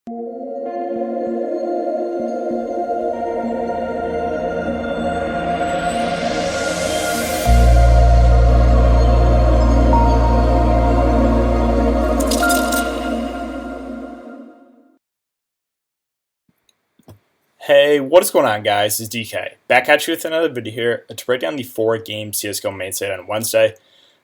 Hey, what is going on, guys? It's DK. Back at you with another video here to break down the 4-game CSGO main slate on Wednesday.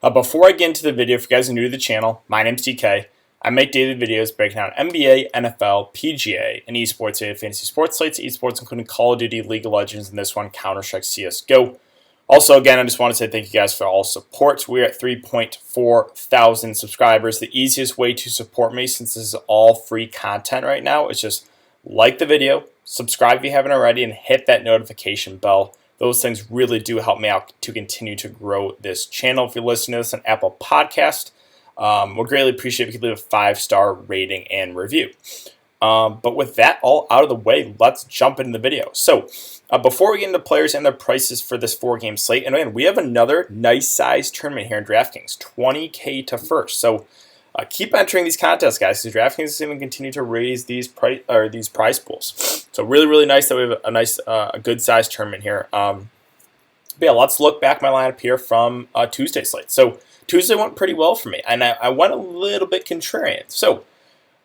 Before I get into the video, if you guys are new to the channel, my name's DK. I make daily videos breaking down NBA, NFL, PGA, and esports data, fantasy sports slates, esports, including Call of Duty, League of Legends, and this one, Counter-Strike CSGO. Also, again, I just want to say thank you guys for all support. We're at 3.4 thousand subscribers. The easiest way to support me, since this is all free content right now, is just like the video, subscribe if you haven't already, and hit that notification bell. Those things really do help me out to continue to grow this channel. If you're listening to this on Apple Podcast, we'll greatly appreciate if you could leave a 5-star rating and review. But with that all out of the way, let's jump into the video. So before we get into players and their prices for this 4-game slate, and again, we have another nice size tournament here in DraftKings, 20K to first. So keep entering these contests, guys, because DraftKings is going to continue to raise these prize pools. So really nice that we have a nice, good sized tournament here. But yeah, let's look back my lineup here from Tuesday slate. So Tuesday went pretty well for me, and I went a little bit contrarian. So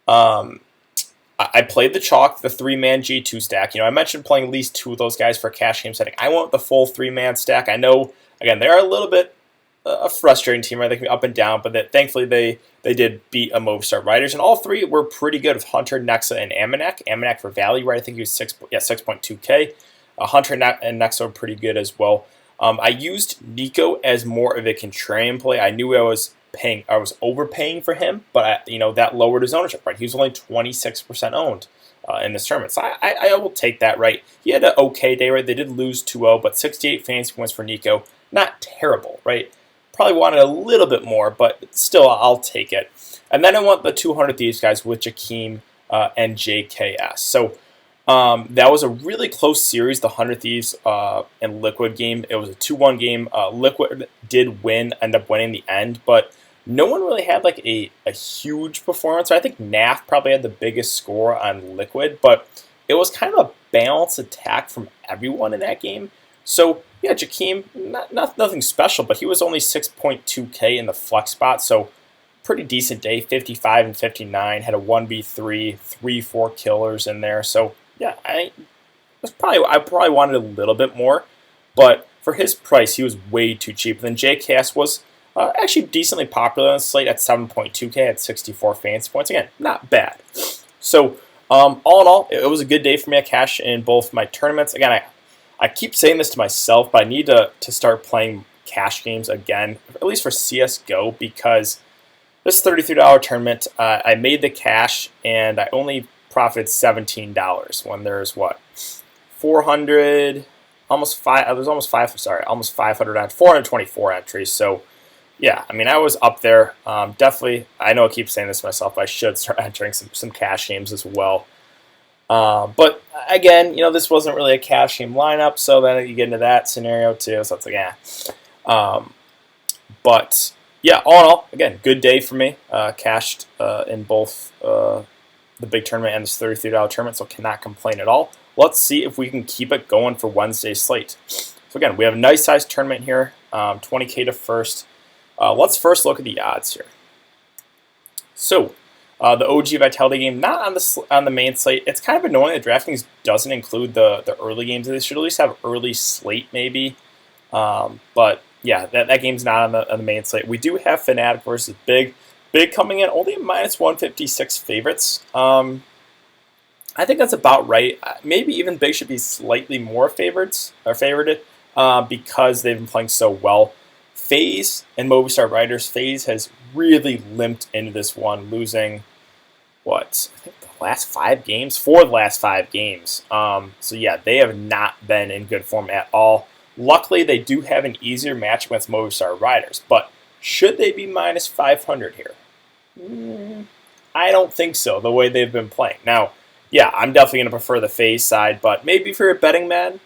I played the chalk, the 3-man G2 stack. I mentioned playing at least 2 of those guys for a cash game setting. I went with the full 3-man stack. I know, again, they are a little bit a frustrating team, right? They can be up and down, but thankfully they did beat a Movistar Riders, and all 3 were pretty good with Hunter, Nexa, and Amanek. Amanek for value, right? I think he was 6.2K. Hunter and Nexa were pretty good as well. I used Nico as more of a contrarian play. I knew I was overpaying for him, but that lowered his ownership, right? He was only 26% owned in this tournament, so I will take that, right? He had an okay day, right? They did lose 2-0, but 68 fantasy points for Nico, not terrible, right? Probably wanted a little bit more, but still, I'll take it. And then I want the 200 Thieves guys with Jakeem and JKS. So that was a really close series, the 100 Thieves and Liquid game. It was a 2-1 game. Liquid did win, end up winning the end, but no one really had like a huge performance. I think NAF probably had the biggest score on Liquid, but it was kind of a balanced attack from everyone in that game. So yeah, Jakeem, nothing special, but he was only 6.2K in the flex spot, so pretty decent day, 55 and 59, had a 1v3, 3-4 killers in there. So yeah, I probably wanted a little bit more, but for his price, he was way too cheap. Then JKS was actually decently popular on the slate at 7.2K at 64 fantasy points. Again, not bad. So all in all, it was a good day for me. I cashed in both my tournaments. Again, I keep saying this to myself, but I need to start playing cash games again, at least for CSGO, because this $33 tournament, I made the cash, and I only profited $17 when there's, 400, almost 500, 424 entries. So, yeah, I mean, I was up there. Definitely, I know I keep saying this to myself, but I should start entering some cash games as well. But again, this wasn't really a cash game lineup, so then you get into that scenario too. So it's like, But yeah, all in all, again, good day for me. Cashed in both the big tournament and this $33 tournament, so cannot complain at all. Let's see if we can keep it going for Wednesday's slate. So again, we have a nice sized tournament here, 20K to first. Let's first look at the odds here. So the OG Vitality game, not on the main slate. It's kind of annoying that DraftKings doesn't include the early games. They should at least have early slate maybe. But yeah, that game's not on the main slate. We do have Fnatic versus Big. Big coming in only minus 156 favorites. I think that's about right. Maybe even Big should be slightly more favorited because they've been playing so well. FaZe and Movistar Riders. FaZe has really limped into this one, losing I think the last 5 games, 4 of the last 5 games. So yeah, they have not been in good form at all. Luckily, they do have an easier match against Movistar Riders, but should they be minus 500 here? I don't think so, the way they've been playing. Now, yeah, I'm definitely going to prefer the FaZe side, but maybe if you're a betting man,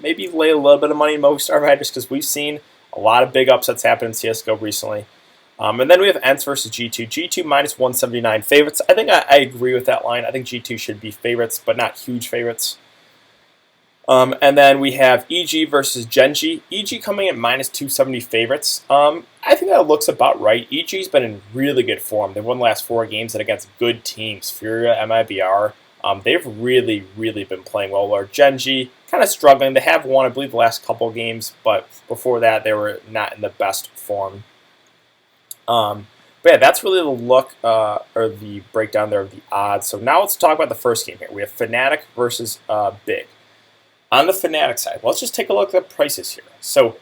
maybe lay a little bit of money in Movistar Riders, because we've seen a lot of big upsets happen in CSGO recently. And then we have Ents versus G2. G2 minus 179 favorites. I think I agree with that line. I think G2 should be favorites, but not huge favorites. And then we have EG versus Genji. EG coming in minus 270 favorites. I think that looks about right. EG's been in really good form. They've won the last 4 games and against good teams. Furia, MIBR. They've really, really been playing well. Or Genji, kind of struggling. They have won, I believe, the last couple games, but before that, they were not in the best form. But yeah, that's really the look or the breakdown there of the odds. So now let's talk about the first game here. We have Fnatic versus Big. On the Fnatic side, let's just take a look at the prices here. So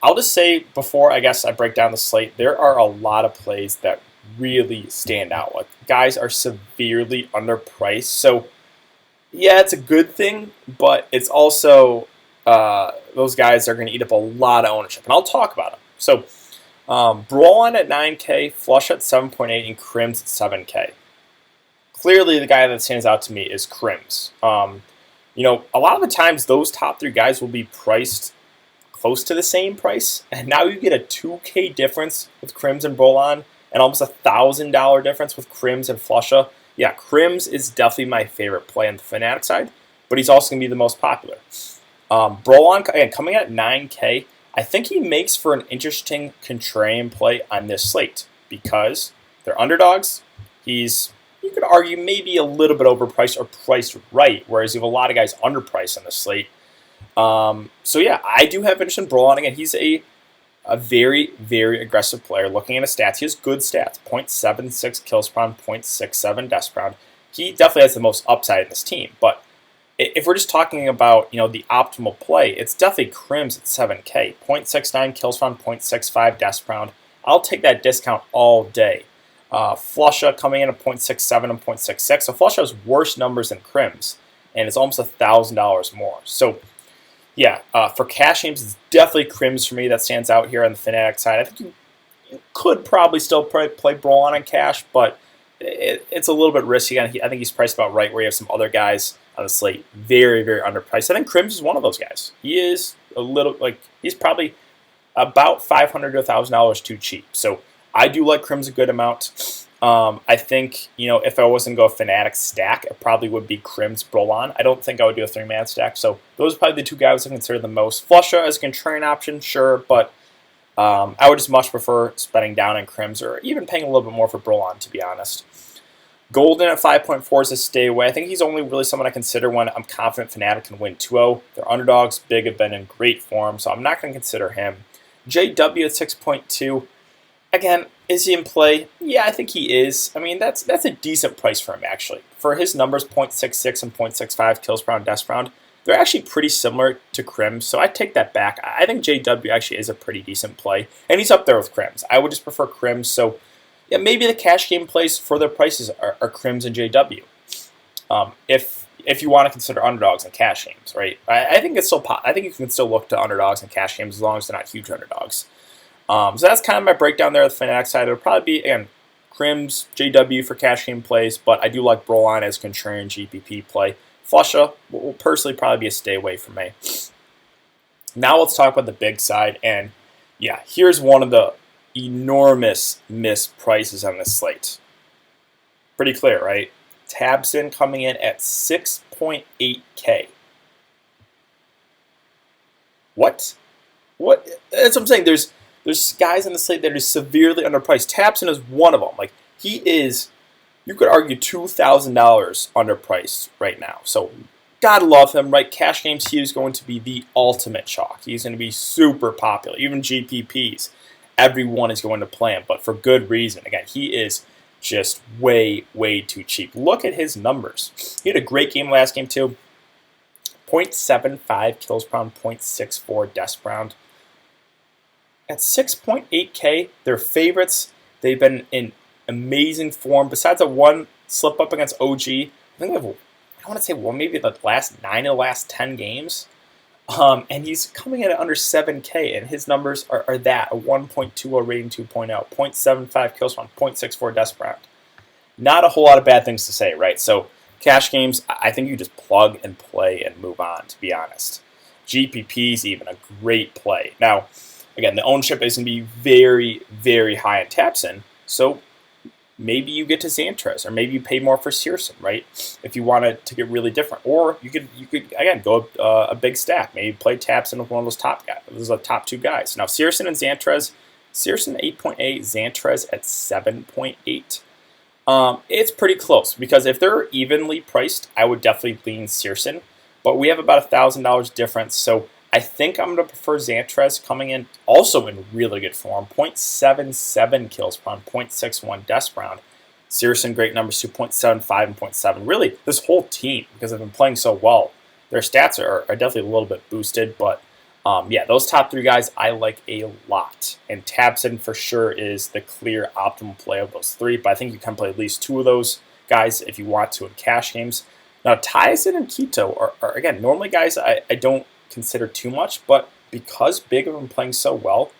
I'll just say before I guess I break down the slate, there are a lot of plays that really stand out. Like guys are severely underpriced. So yeah, it's a good thing, but it's also those guys are going to eat up a lot of ownership, and I'll talk about them. So Brawlon at 9K, Flush at 7.8, and Crims at 7K. Clearly, the guy that stands out to me is Crims. A lot of the times those top 3 guys will be priced close to the same price, and now you get a 2K difference with Crims and Brawlon, and almost a $1,000 difference with Crims and Flusha. Yeah, Crims is definitely my favorite play on the Fnatic side, but he's also going to be the most popular. Brawlon, again, coming at 9K, I think he makes for an interesting contrarian play on this slate because they're underdogs. He's, you could argue, maybe a little bit overpriced or priced right, whereas you have a lot of guys underpriced on the slate. So yeah, I do have interest in Brawlon. Again, he's a very, very aggressive player. Looking at his stats, he has good stats. 0.76 kills per round, 0.67 deaths per round. He definitely has the most upside in this team. But if we're just talking about the optimal play, it's definitely Crims at 7K. 0.69 kills per round, 0.65 deaths per round. I'll take that discount all day. Flusha coming in at 0.67 and 0.66. So Flusha has worse numbers than Crims, and it's almost $1,000 more. So yeah, for cash games, it's definitely Crims for me that stands out here on the Fnatic side. I think you could probably still play Brawlon on cash, but it's a little bit risky. I think he's priced about right, where you have some other guys on the slate very, very underpriced. I think Crims is one of those guys. He is a little, he's probably about $500 to $1,000 too cheap. So I do like Crims a good amount. I think, if I wasn't going to go Fnatic stack, it probably would be Crims, Brawlon. I don't think I would do a 3-man stack. So those are probably the 2 guys I consider the most. Flusha as a contrarian option, sure, but I would just much prefer spending down on Crims or even paying a little bit more for Brawlon, to be honest. Golden at 5.4 is a stay away. I think he's only really someone I consider when I'm confident Fnatic can win 2-0. They're underdogs. Big have been in great form, so I'm not going to consider him. JW at 6.2. Again, is he in play? Yeah, I think he is. I mean, that's a decent price for him, actually. For his numbers, 0.66 and 0.65 kills per round, deaths per round, they're actually pretty similar to Crims, so I take that back. I think JW actually is a pretty decent play, and he's up there with Crims. I would just prefer Crims, so yeah, maybe the cash game plays for their prices are Crims and JW. If you want to consider underdogs and cash games, right? I think it's still I think you can still look to underdogs and cash games as long as they're not huge underdogs. So that's kind of my breakdown there on the Fnatic side. It'll probably be, again, Crims, JW for cash game plays, but I do like Brawlon as contrarian GPP play. Flusha will personally probably be a stay away for me. Now let's talk about the big side, and yeah, here's one of the enormous missed prices on this slate. Pretty clear, right? tabseN coming in at 6.8K. What? That's what I'm saying. There's guys on the slate that are severely underpriced. tabseN is one of them. He is, you could argue, $2,000 underpriced right now. So gotta love him, right? Cash games, he is going to be the ultimate chalk. He's going to be super popular. Even GPPs, everyone is going to play him, but for good reason. Again, he is just way, way too cheap. Look at his numbers. He had a great game last game too. 0.75 kills per round, 0.64 deaths per round. At 6.8K, they're favorites. They've been in amazing form. Besides a one slip up against OG, I think I want to say maybe the last 9 of the last 10 games. And he's coming in at under 7K, and his numbers are that, a 1.20 rating 2.0, 0.75 kills per round, 0.64 deaths per round. Not a whole lot of bad things to say, right? So cash games, I think you just plug and play and move on, to be honest. GPP's even a great play. Now, again, the ownership is going to be very, very high in Tapson. So maybe you get to Zantres, or maybe you pay more for Searson, right? If you want it to get really different, or you could again go a big stack. Maybe play Tapson with one of those top guys. Those are the top two guys. Now Searson and Zantres. Searson 8.8, Zantres at 7.8. It's pretty close because if they're evenly priced, I would definitely lean Searson. But we have about $1,000 difference, so I think I'm going to prefer Zantres coming in also in really good form. 0.77 kills per round, 0.61 deaths per round. Searson, great numbers, 2.75 and 0.7. Really, this whole team, because they've been playing so well, their stats are definitely a little bit boosted. But yeah, those top three guys I like a lot. And Tapson for sure is the clear optimal play of those three. But I think you can play at least two of those guys if you want to in cash games. Now, Tyson and Keto are again, normally guys I don't consider too much, but because Big have been playing so well,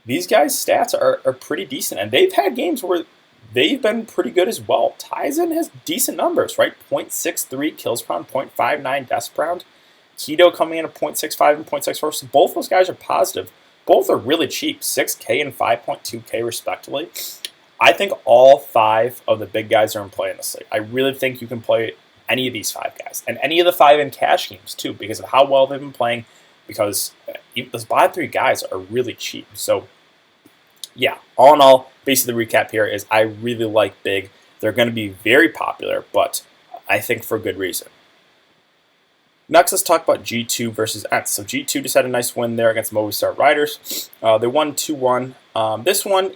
these guys' stats are pretty decent. And they've had games where they've been pretty good as well. Tyson has decent numbers, right? 0.63 kills per round, 0.59 deaths per round. Keto coming in at 0.65 and 0.64. So both those guys are positive. Both are really cheap, 6K and 5.2K respectively. I think all five of the big guys are in play in this league. I really think you can play any of these five guys, and any of the five in cash games too, because of how well they've been playing, because those bottom three guys are really cheap. So yeah, all in all, basically the recap here is I really like Big. They're going to be very popular, but I think for good reason. Next, let's talk about G2 versus ENCE. So G2 just had a nice win there against Movistar Riders. They won 2-1. This one,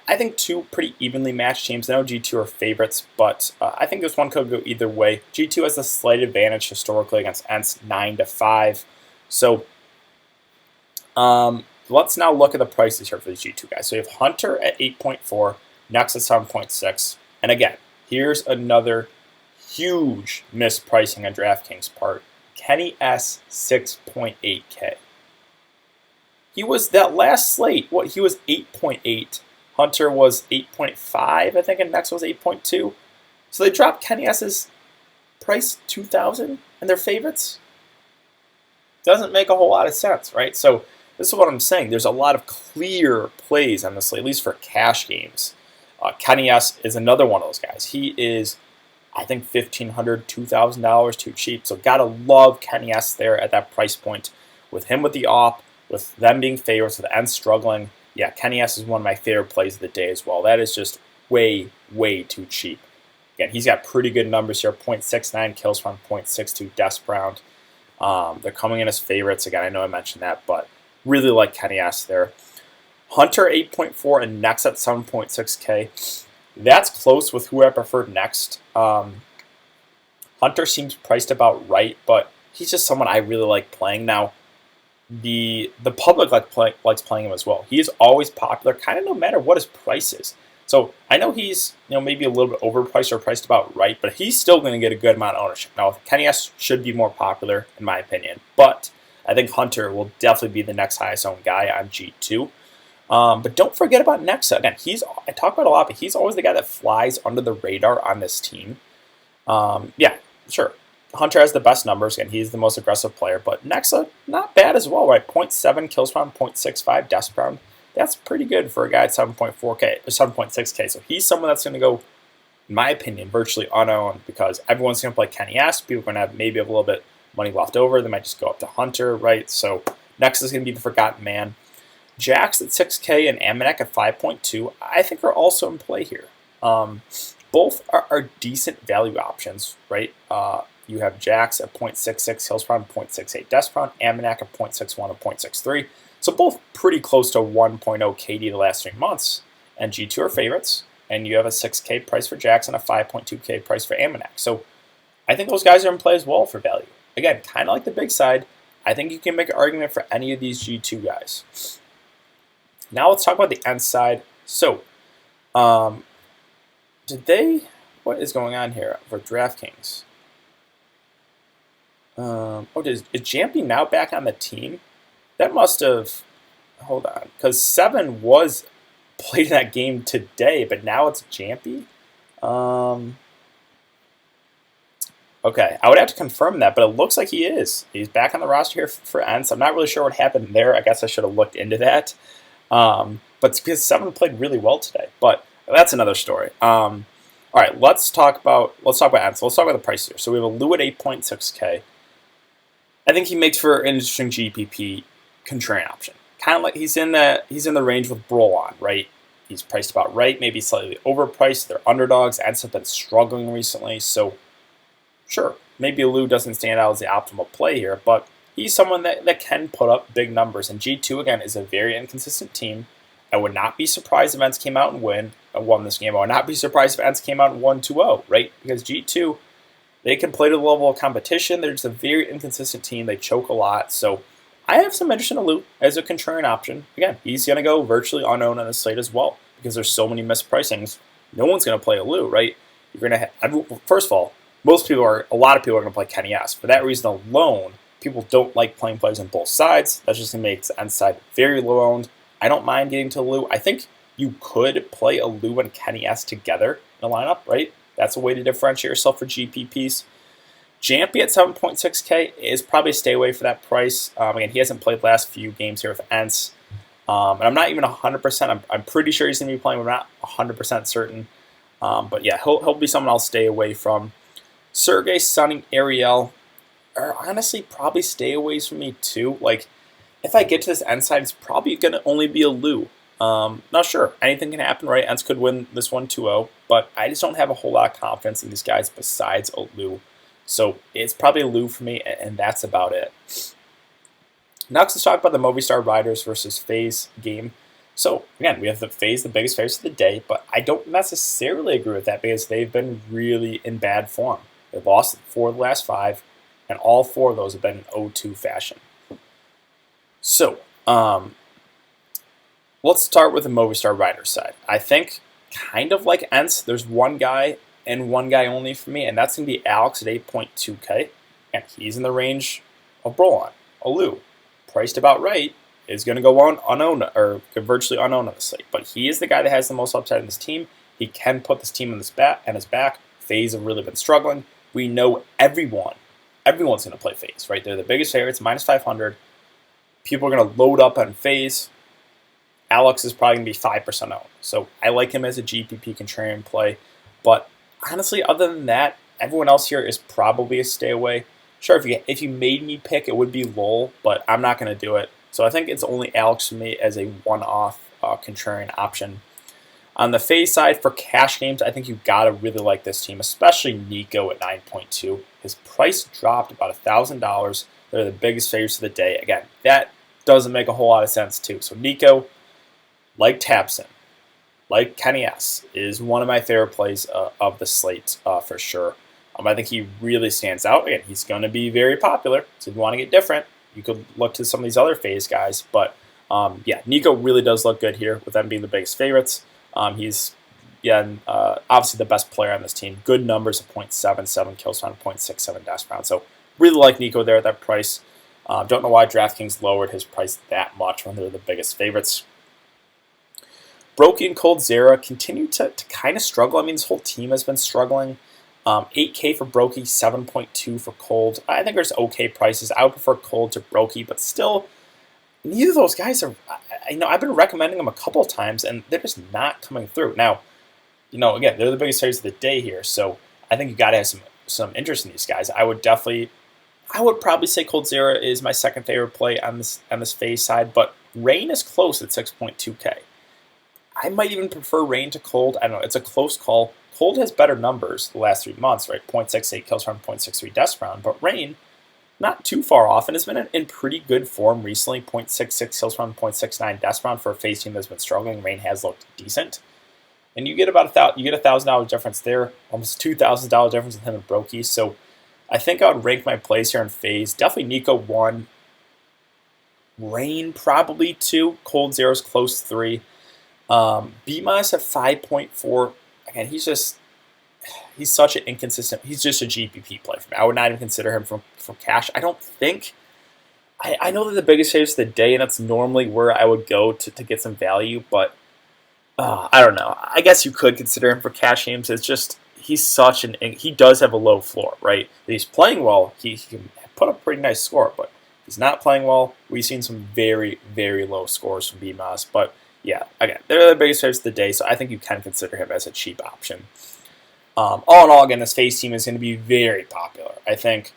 I think two pretty evenly matched teams. I know G2 are favorites, but I think this one could go either way. G2 has a slight advantage historically against ENCE, 9-5. So let's now look at the prices here for the G2 guys. So you have Hunter at 8.4, Nexus at 7.6. And again, here's another huge mispricing on DraftKings' part. Kenny S, 6.8K. He was that last slate, he was 8.8. Hunter was 8.5, I think, and Next was 8.2. So they dropped Kenny S's price 2,000 and they're favorites? Doesn't make a whole lot of sense, right? So this is what I'm saying. There's a lot of clear plays on this slate, at least for cash games. Kenny S is another one of those guys. He is, I think, $1,500, $2,000 too cheap. So gotta love Kenny S there at that price point. With him with the op, with them being favorites, with the ENCE struggling, yeah, Kenny S is one of my favorite plays of the day as well. That is just way, way too cheap. Again, he's got pretty good numbers here, 0.69 kills from 0.62 deaths per round. They're coming in as favorites. Again, I know I mentioned that, but really like Kenny S there. Hunter 8.4 and Next at 7.6K. That's close with who I preferred next. Hunter seems priced about right, but he's just someone I really like playing now. The public likes playing him as well. He is always popular, kind of no matter what his price is. So I know he's maybe a little bit overpriced or priced about right, but he's still going to get a good amount of ownership. Now Kenny S should be more popular in my opinion, but I think Hunter will definitely be the next highest owned guy on G2. But don't forget about Nexa. Again, I talk about it a lot, but he's always the guy that flies under the radar on this team. Yeah, sure. Hunter has the best numbers, and he's the most aggressive player, but Nexa, not bad as well, right? 0.7 kills per round, 0.65 deaths per round. That's pretty good for a guy at 7.4K or 7.6K. So he's someone that's going to go, in my opinion, virtually unowned because everyone's going to play Kenny S. People are going to have maybe a little bit money left over. They might just go up to Hunter, right? So Nexa is going to be the forgotten man. Jax at 6K and Amanek at 5.2, I think are also in play here. Both are decent value options, right? You have Jax at 0.66 kills per round, 0.68 deaths per round, Amanek at 0.61 and 0.63. So both pretty close to 1.0 KD the last 3 months. And G2 are favorites, and you have a 6K price for Jax and a 5.2K price for Amanek. So I think those guys are in play as well for value. Again, kind of like the big side. I think you can make an argument for any of these G2 guys. Now let's talk about the ENCE side. So, what is going on here for DraftKings? Is Jampy now back on the team? That must have, hold on, because 7 was played in that game today, but now it's Jampy? Okay, I would have to confirm that, but it looks like he is. He's back on the roster here for Ents. I'm not really sure what happened there. I guess I should have looked into that. But because Seven played really well today, but that's another story. All right, let's talk about Ents. Let's talk about the price here. So we have a Lou at 8.6K. I think he makes for an interesting GPP contrarian option. Kind of like he's in the range with Brolon, right? He's priced about right, maybe slightly overpriced. They're underdogs. Ents have been struggling recently, so sure, maybe Lou doesn't stand out as the optimal play here, but he's someone that can put up big numbers. And G2, again, is a very inconsistent team. I would not be surprised if Ents came out and won this game. I would not be surprised if Ents came out and won 2-0, right? Because G2, they can play to the level of competition. They're just a very inconsistent team. They choke a lot. So I have some interest in Lou as a contrarian option. Again, he's going to go virtually unknown on the slate as well because there's so many mispricings. No one's going to play a Lou, right? You're going to have, first of all, a lot of people are going to play Kenny S. For that reason alone, people don't like playing players on both sides. That's just going to make the Ents side very low owned. I don't mind getting to Lou. I think you could play a Lou and Kenny S together in a lineup, right? That's a way to differentiate yourself for GPPs. Jampy at 7.6K is probably a stay away for that price. Again, he hasn't played the last few games here with Ents. And I'm not even 100%. I'm pretty sure he's going to be playing, but I'm not 100% certain. But yeah, he'll be someone I'll stay away from. Sergey, Sonny, Ariel are honestly probably stay away from me too. Like, if I get to this Ents side, it's probably going to only be a Lou. Not sure. Anything can happen, right? Ents could win this one 2-0, but I just don't have a whole lot of confidence in these guys besides a Lou. So it's probably a Lou for me, and that's about it. Next, let's talk about the Movistar Riders versus FaZe game. So, again, we have the FaZe, the biggest favorites of the day, but I don't necessarily agree with that because they've been really in bad form. They've lost 4 of the last 5, and all 4 of those have been in 0-2 fashion. So, let's start with the Movistar Riders side. I think, kind of like Ents, there's one guy and one guy only for me, and that's going to be Alex at 8.2K. And he's in the range of Brolon, a Lou. Priced about right, is going to go on unknown, or virtually unknown on the slate. But he is the guy that has the most upside in this team. He can put this team on his back. FaZe have really been struggling. We know everyone's going to play FaZe, right? They're the biggest favorites, minus 500. People are going to load up on FaZe. Alex is probably going to be 5% owned. So I like him as a GPP contrarian play. But honestly, other than that, everyone else here is probably a stay away. Sure, if you made me pick, it would be Lowell, but I'm not going to do it. So I think it's only Alex for me as a one-off contrarian option. On the FaZe side, for cash games, I think you've got to really like this team, especially Nico at 9.2. His price dropped about $1,000. They're the biggest favorites of the day. Again, that doesn't make a whole lot of sense too. So Nico, like tabseN, like Kenny S, is one of my favorite plays of the slate for sure. I think he really stands out. Again, he's going to be very popular, so if you want to get different, you could look to some of these other FaZe guys. But yeah, Nico really does look good here with them being the biggest favorites. He's obviously the best player on this team. Good numbers of 0.77 kills around 0.67 dash round. So really like Nico there at that price. Don't know why DraftKings lowered his price that much when they're the biggest favorites. Brokey and coldzera continue to kind of struggle. I mean, this whole team has been struggling. 8K for Brokey, 7.2 for Cold. I think there's okay prices. I would prefer Cold to Brokey, but still, neither of those guys are. I've been recommending them a couple of times, and they're just not coming through. Now, again, they're the biggest favorites of the day here, so I think you got to have some interest in these guys. I would probably say coldzera is my second favorite play on this FaZe side, but Rain is close at 6.2K. I might even prefer Rain to Cold. I don't know. It's a close call. Cold has better numbers the last 3 months, right? 0.68 kills round, 0.63 deaths round. But Rain, not too far off, and has been in pretty good form recently. 0.66 kills round, 0.69 deaths round for a FaZe team that's been struggling. Rain has looked decent. And you get about $1,000 difference there, almost $2,000 difference with him and Brokey. So I think I would rank my plays here in FaZe. Definitely Nico 1. Rain probably 2. coldzera's close 3. BMOS at 5.4. Again, he's such an inconsistent. He's just a GPP play for me. I would not even consider him from cash. I don't think. I know that the biggest favorites of the day, and that's normally where I would go to get some value, but I don't know. I guess you could consider him for cash games. It's just he's such he does have a low floor, right? If he's playing well, he can put up a pretty nice score, but if he's not playing well, we've seen some very, very low scores from BMOS. But yeah, again, they're the biggest favorites of the day, so I think you can consider him as a cheap option. All in all, again, this FaZe team is going to be very popular. I think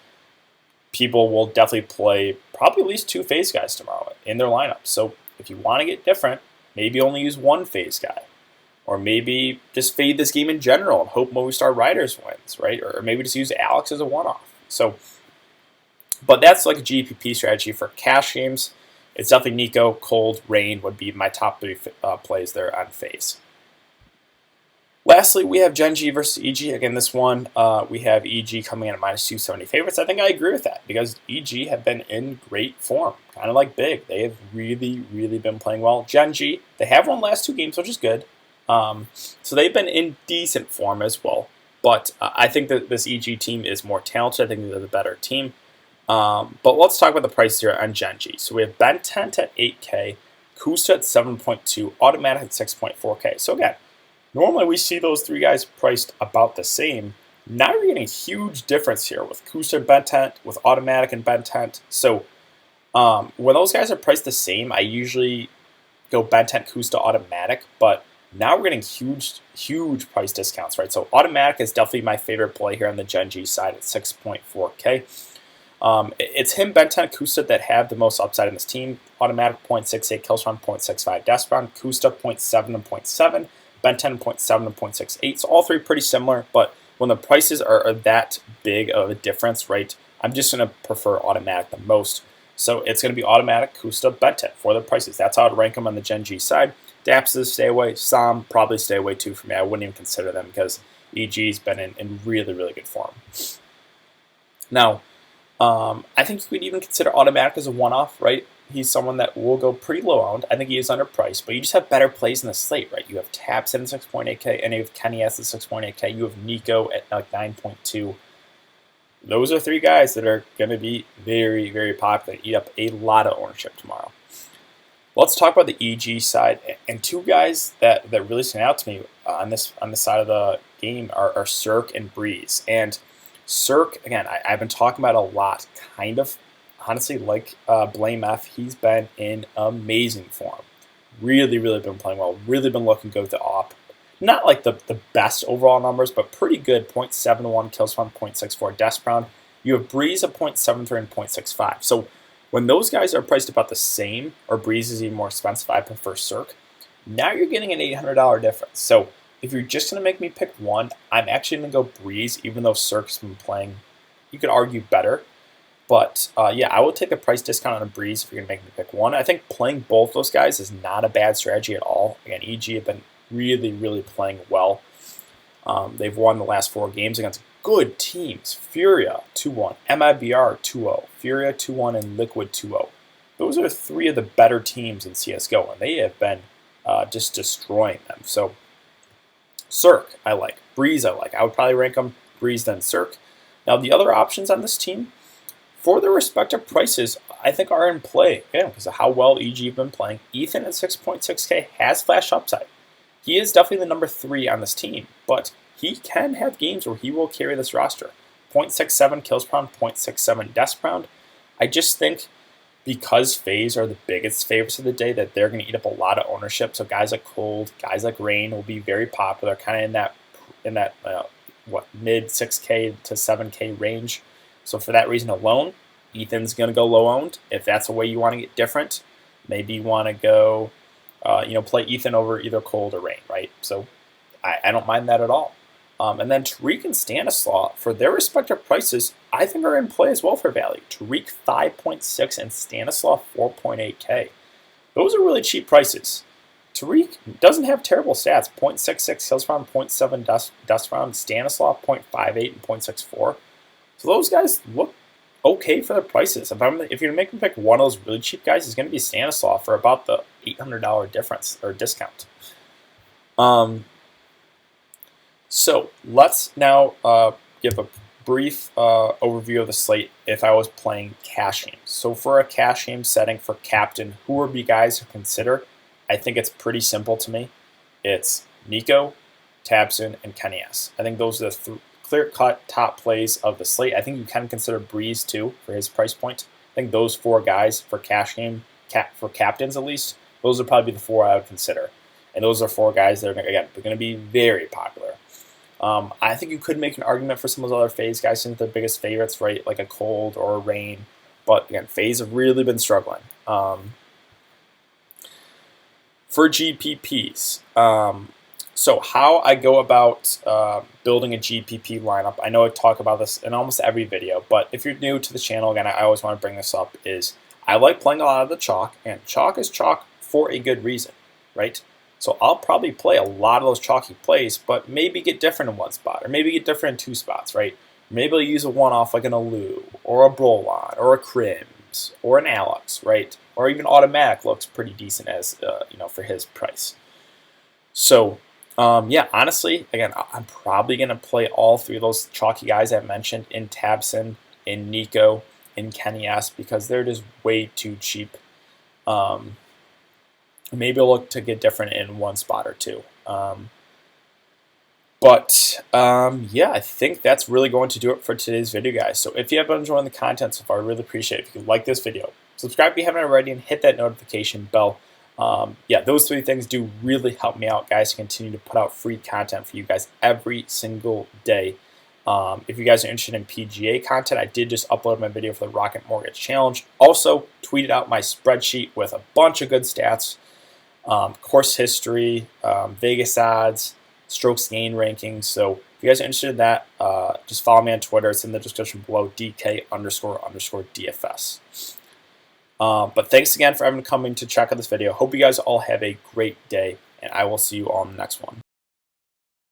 people will definitely play probably at least 2 FaZe guys tomorrow in their lineup. So if you want to get different, maybe only use 1 FaZe guy. Or maybe just fade this game in general and hope Movistar Riders wins, right? Or maybe just use Alex as a one-off. So, but that's like a GPP strategy for cash games. It's definitely NiKo, Cold, Rain would be my top 3 plays there on FaZe. Lastly, we have Gen G versus EG. Again, this one, we have EG coming in at -270 favorites. I think I agree with that because EG have been in great form, kind of like Big. They have really, really been playing well. Gen G, they have won last 2 games, which is good. So they've been in decent form as well. But I think that this EG team is more talented. I think they're the better team. But let's talk about the prices here on Gen G. So we have Bentent at 8K, Kusta at 7.2, Automatic at 6.4K. So again, normally we see those 3 guys priced about the same. Now you're getting a huge difference here with Kusta and Bentent, with Automatic and Bentent. So when those guys are priced the same, I usually go Bentent, Kusta, Automatic, but now we're getting huge price discounts, right? So Automatic is definitely my favorite play here on the Gen G side at 6.4K. It's him, Bentent, Kusta that have the most upside in this team. Automatic 0.68 kills run, 0.65 deaths run, Kusta 0.7 and 0.7, Bentent 0.7 and 0.68. So all 3 pretty similar, but when the prices are that big of a difference, right, I'm just going to prefer Automatic the most. So it's going to be Automatic, Kusta, Bentent for the prices. That's how I'd rank them on the Gen G side. Dapses, stay away. Sam, probably stay away too for me. I wouldn't even consider them because EG's been in really, really good form. Now, I think you could even consider Automatic as a one-off, right? He's someone that will go pretty low-owned. I think he is underpriced, but you just have better plays in the slate, right? You have Taps at 6.8K, and you have Kenny S at 6.8K. You have NiKo at like 9.2. Those are 3 guys that are going to be very, very popular, eat up a lot of ownership tomorrow. Let's talk about the EG side, and 2 guys that really stand out to me on this side of the game are Cirque and Breeze. And Cirque, again, I've been talking about a lot, kind of honestly like Blame F. He's been in amazing form, really, really been playing well, really been looking good with the op. Not like the best overall numbers, but pretty good. 0.71 kills from 0.64 deaths per round. You have Breeze at 0.73 and 0.65. So when those guys are priced about the same, or Breeze is even more expensive, I prefer Cirque. Now you're getting an $800 difference. So if you're just going to make me pick one, I'm actually going to go Breeze, even though Cirque's been playing, you could argue, better. But yeah, I will take a price discount on a Breeze if you're going to make me pick one. I think playing both those guys is not a bad strategy at all. Again, EG have been really, really playing well. They've won the last 4 games against good teams. Furia 2-1, MIBR 2-0, Furia 2-1, and Liquid 2-0. Those are 3 of the better teams in CSGO, and they have been just destroying them. So Cirque, I like. Breeze, I like. I would probably rank them Breeze then Cirque. Now, the other options on this team, for their respective prices, I think are in play. Again, because of how well EG have been playing. Ethan at 6.6K has flash upside. He is definitely the number 3 on this team, but he can have games where he will carry this roster. 0.67 kills per round, 0.67 deaths per round. I just think because FaZe are the biggest favorites of the day, that they're going to eat up a lot of ownership. So guys like Cold, guys like Rain will be very popular, kind of in that mid 6K to 7K range. So for that reason alone, Ethan's going to go low owned. If that's a way you want to get different, maybe you want to go, play Ethan over either Cold or Rain, right? So I don't mind that at all. And then Tariq and Stanislaw, for their respective prices, I think are in play as well for value. Tariq 5.6 and Stanislaw 4.8K. Those are really cheap prices. Tariq doesn't have terrible stats. 0.66 kills per round, 0.7 dust round. Stanislaw 0.58 and 0.64. So those guys look okay for their prices. If you're going to make me pick one of those really cheap guys, it's going to be Stanislaw for about the $800 difference or discount. So let's now give a brief overview of the slate if I was playing cash games. So for a cash game setting for captain, who would be guys to consider? I think it's pretty simple to me. It's NiKo, Tabson, and Kenny S. I think those are the clear-cut top plays of the slate. I think you can consider Breeze too for his price point. I think those 4 guys for cash game, for captains at least, those would probably be the 4 I would consider. And those are 4 guys that are, again, they're going to be very popular. I think you could make an argument for some of those other FaZe guys since they're the biggest favorites, right? Like a Cold or a Rain. But again, FaZe have really been struggling. For GPPs, so how I go about building a GPP lineup, I know I talk about this in almost every video, but if you're new to the channel, again, I always want to bring this up, is I like playing a lot of the chalk, and chalk is chalk for a good reason, right? So I'll probably play a lot of those chalky plays, but maybe get different in one spot, or maybe get different in 2 spots, right? Maybe I'll use a one-off like an Alu, or a Brolon, or a Crims, or an Alex, right? Or even Automatic looks pretty decent as for his price. So yeah, honestly, again, I'm probably going to play all 3 of those chalky guys I mentioned in Tabson, in Nico, in Kenny S, because they're just way too cheap. Maybe I'll look to get different in 1 spot or 2. Yeah, I think that's really going to do it for today's video, guys. So if you have been enjoying the content so far, I really appreciate it if you could like this video. Subscribe if you haven't already and hit that notification bell. Yeah, those 3 things do really help me out, guys, to continue to put out free content for you guys every single day. If you guys are interested in PGA content, I did just upload my video for the Rocket Mortgage Challenge. Also, tweeted out my spreadsheet with a bunch of good stats, course history, Vegas odds, strokes gain rankings. So if you guys are interested in that, just follow me on Twitter. It's in the description below, DK__DFS. But thanks again for everyone coming to check out this video. Hope you guys all have a great day, and I will see you all in the next one.